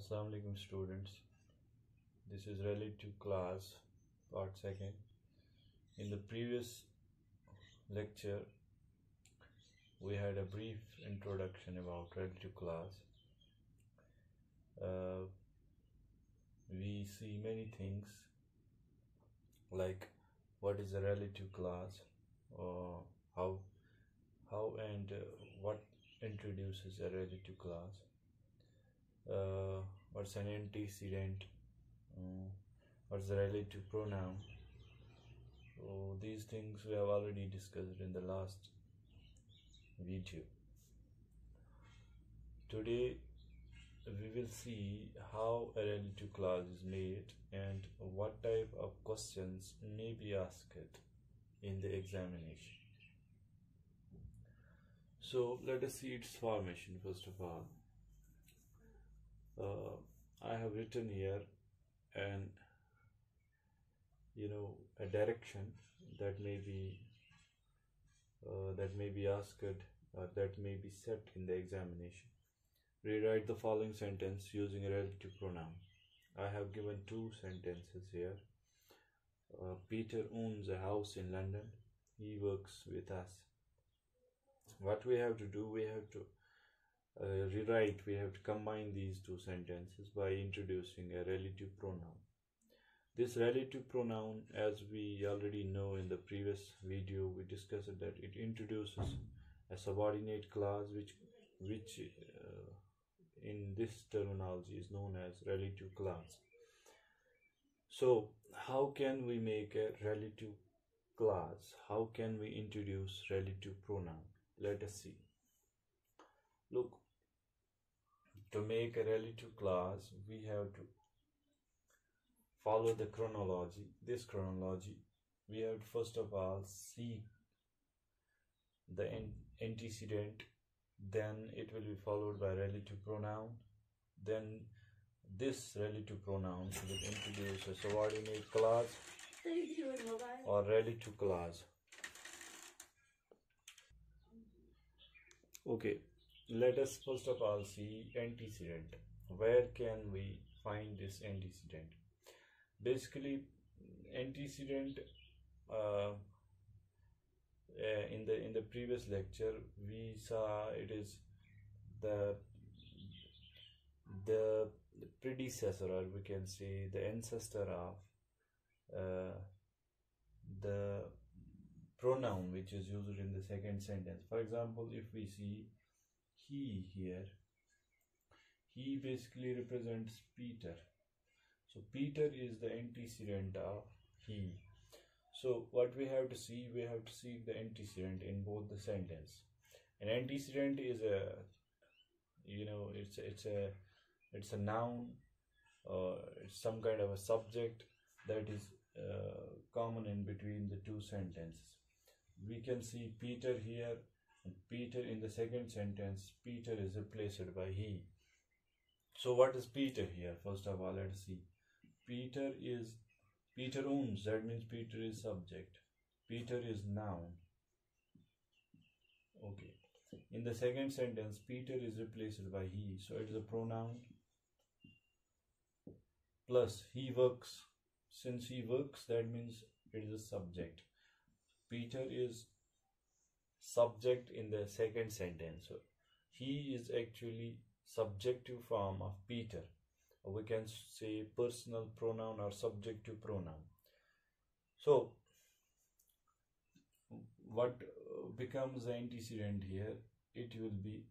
Assalamu alaikum students. This is relative class part 2nd. In the previous lecture we had a brief introduction about relative class. We see many things like what is a relative class, or how and what introduces a relative class, what's an antecedent, what's the relative pronoun. So these things we have already discussed in the last video. Today we will see how a relative clause is made and what type of questions may be asked in the examination. So let us see its formation. First of all, I have written here and a direction that may be asked or that may be set in the examination. Rewrite the following sentence using a relative pronoun. I have given two sentences here. Peter owns a house in London. He works with us. What we have to do, we have to rewrite, we have to combine these two sentences by introducing a relative pronoun. This relative pronoun, as we already know in the previous video, we discussed that it introduces a subordinate clause which in this terminology is known as relative clause. So how can we make a relative clause? How can we introduce relative pronoun? Let us see. Look, to make a relative clause, we have to follow the chronology. This chronology, we have to first of all see the antecedent, then it will be followed by relative pronoun, then this relative pronoun will introduce a subordinate clause or relative clause. Okay, let us first of all see antecedent. Where can we find this antecedent? Basically, antecedent, in the previous lecture we saw it is the predecessor, or we can say the ancestor of the pronoun which is used in the second sentence. For example, if we see he here, he basically represents Peter. So Peter is the antecedent of he. So what we have to see, we have to see the antecedent in both the sentence. An antecedent is a, it's a noun, it's some kind of a subject that is common in between the two sentences. We can see Peter here, and Peter in the second sentence, Peter is replaced by he. So what is Peter here? First of all, let's see. Peter owns, that means Peter is subject. Peter is noun. Okay. In the second sentence, Peter is replaced by he, so it is a pronoun. Plus he works. Since he works, that means it is a subject. Peter is subject in the second sentence. So he is actually subjective form of Peter. Or we can say personal pronoun or subjective pronoun. So what becomes the antecedent here? It will be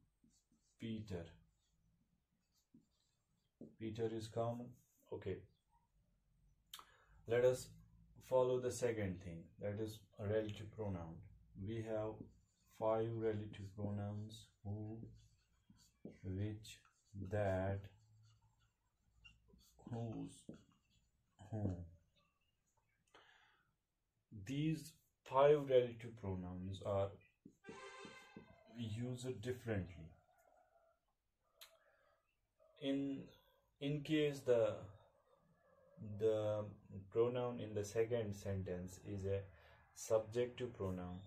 Peter. Peter is common. Okay. Let us follow the second thing, that is a relative pronoun. We have 5 relative pronouns: who, which, that, whose, whom. These 5 relative pronouns are used differently. In case the pronoun in the second sentence is a subjective pronoun,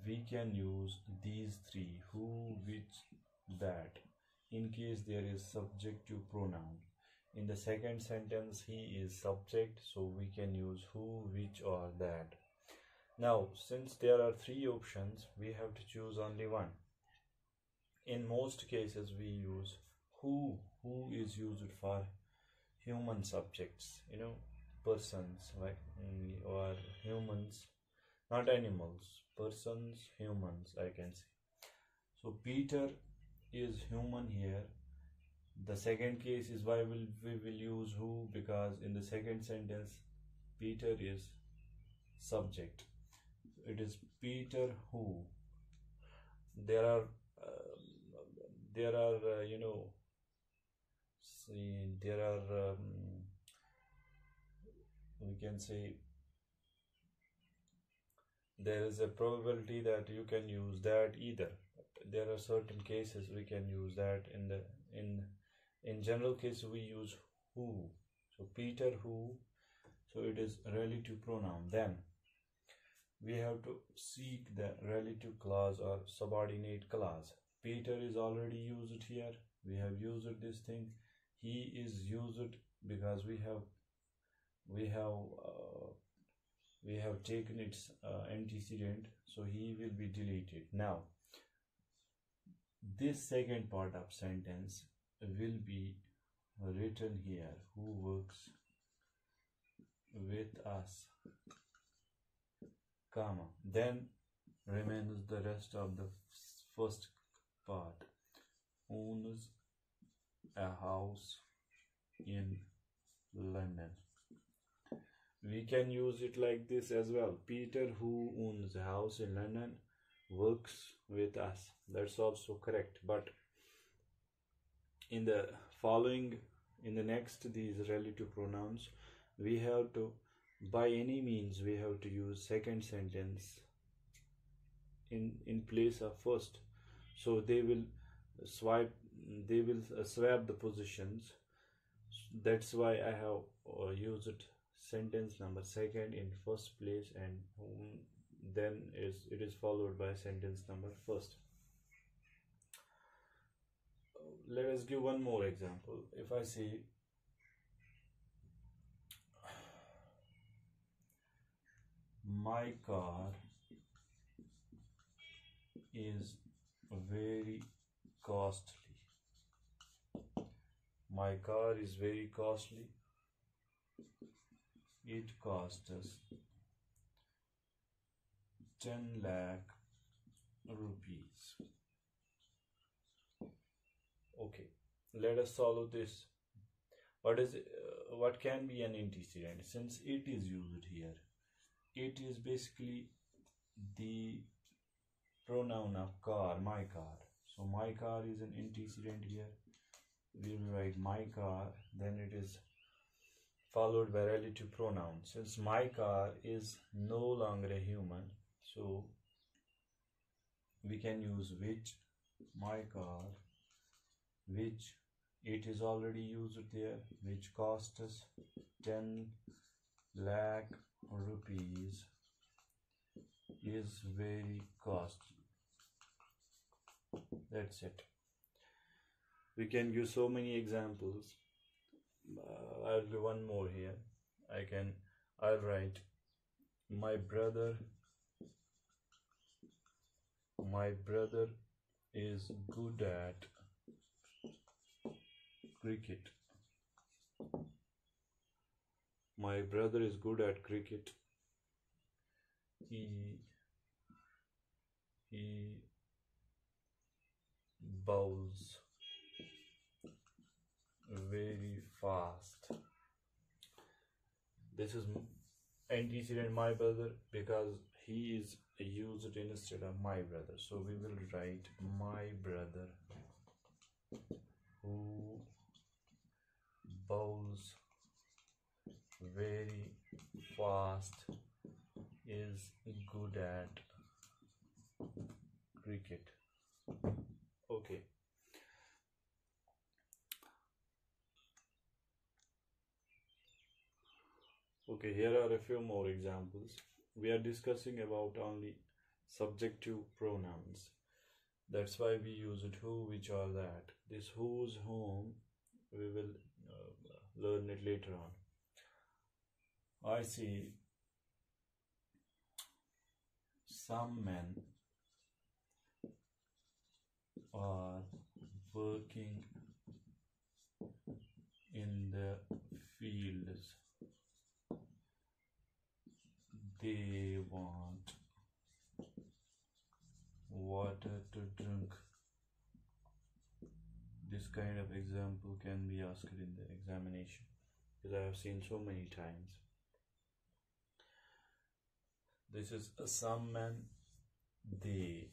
we can use these 3: who, which, that. In case there is subjective pronoun, In the second sentence, he is subject, so we can use who, which, or that. Now, since there are three options, we have to choose only one. In most cases, we use who. Who is used for human subjects, persons, like, or humans, not animals, persons, humans, I can say. So Peter is human here. The second case is why we will use who, because in the second sentence Peter is subject. It is Peter who. There are there are we can say there is a probability that you can use that either. There are certain cases we can use that. In general case we use who. So Peter who, so it is relative pronoun. Then we have to seek the relative clause or subordinate clause. Peter is already used here. We have used this thing. He is used because we have taken its antecedent, so he will be deleted. Now this second part of sentence will be written here, who works with us, comma, then remains the rest of the first part, owns a house in London. We can use it like this as well. Peter who owns a house in London works with us. That's also correct. But in the next these relative pronouns, we have to, by any means, we have to use second sentence in place of first. So they will swap the positions. That's why I have used sentence number second in first place, and then it is followed by sentence number first. Let us give one more example. If I say my car is very costly. My car is very costly. It costs us 10 lakh rupees. Okay, let us solve this. What can be an antecedent? Since it is used here, it is basically the pronoun of car, my car. So my car is an antecedent here. We will write my car, then it is followed by relative pronoun. Since my car is no longer a human, so we can use which, my car, which, it is already used there, which cost us 10 lakh rupees, is very costly. That's it. We can give so many examples. I'll do one more here. I'll write my brother is good at cricket. My brother is good at cricket. He bowls very fast. This is antecedent my brother because he is used instead of my brother. So we will write my brother who bowls very fast is good at cricket. Okay. Okay, here are a few more examples. We are discussing about only subjective pronouns. That's why we use it who, which, or that. This whose, whom, we will learn it later on. I see some men are working in the fields. They want water to drink. This kind of example can be asked in the examination because I have seen so many times. This is a some man, they.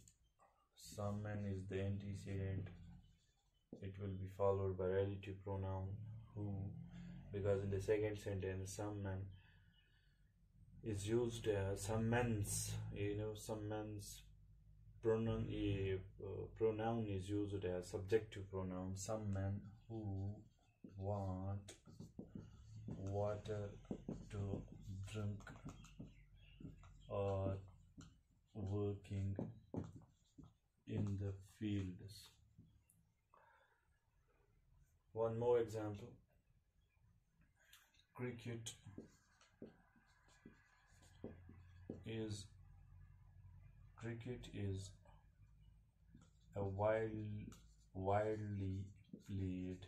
Some man is the antecedent. It will be followed by relative pronoun who, because in the second sentence some man is used as some men's, some men's pronoun is used as subjective pronoun. Some men who want water to drink are working in the fields. One more example. Cricket is a widely played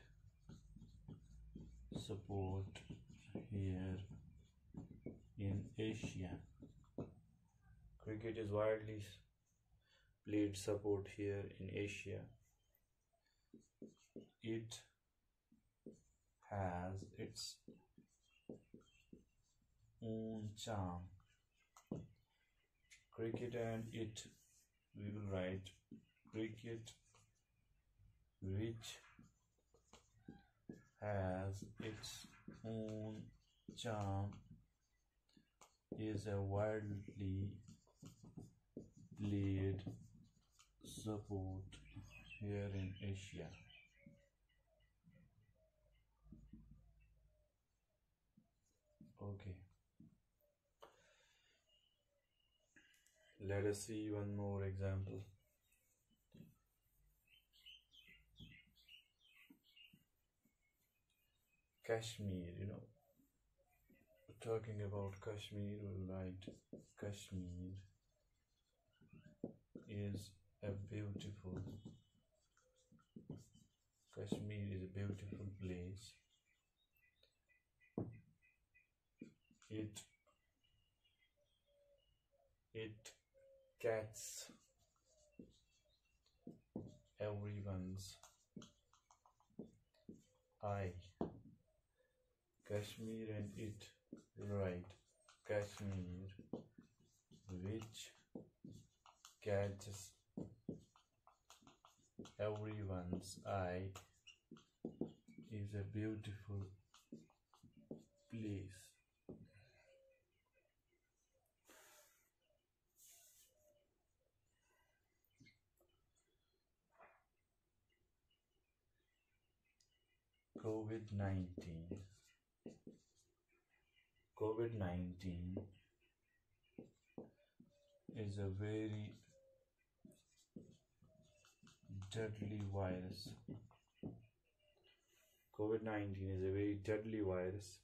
sport here in Asia. Cricket is widely played sport here in Asia. It has its own charm. Cricket and it, we will write cricket which has its own charm is a widely played sport here in Asia. Okay. Let us see one more example. Kashmir, talking about Kashmir, we'll write Kashmir is a beautiful place. It catches everyone's eye. Kashmir and it, right? Kashmir which catches everyone's eye is a beautiful place. COVID-19 is a very deadly virus. COVID-19 is a very deadly virus.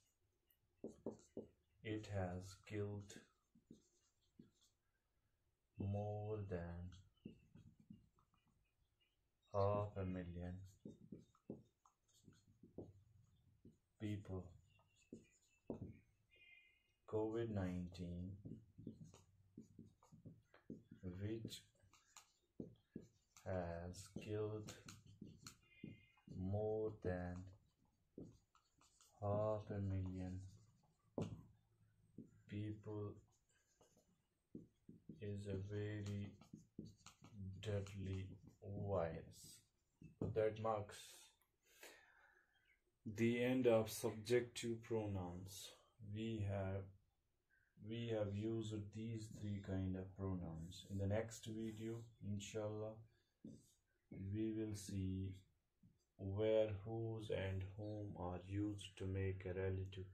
It has killed more than 500,000 people. COVID-19 which has killed more than 500,000 people is a very deadly virus. That marks the end of subjective pronouns. We have used these three kind of pronouns. In the next video, inshallah, we will see where whose and whom are used to make a relative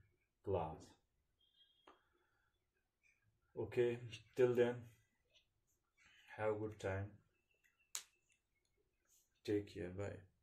clause. Okay, till then, have a good time. Take care. Bye.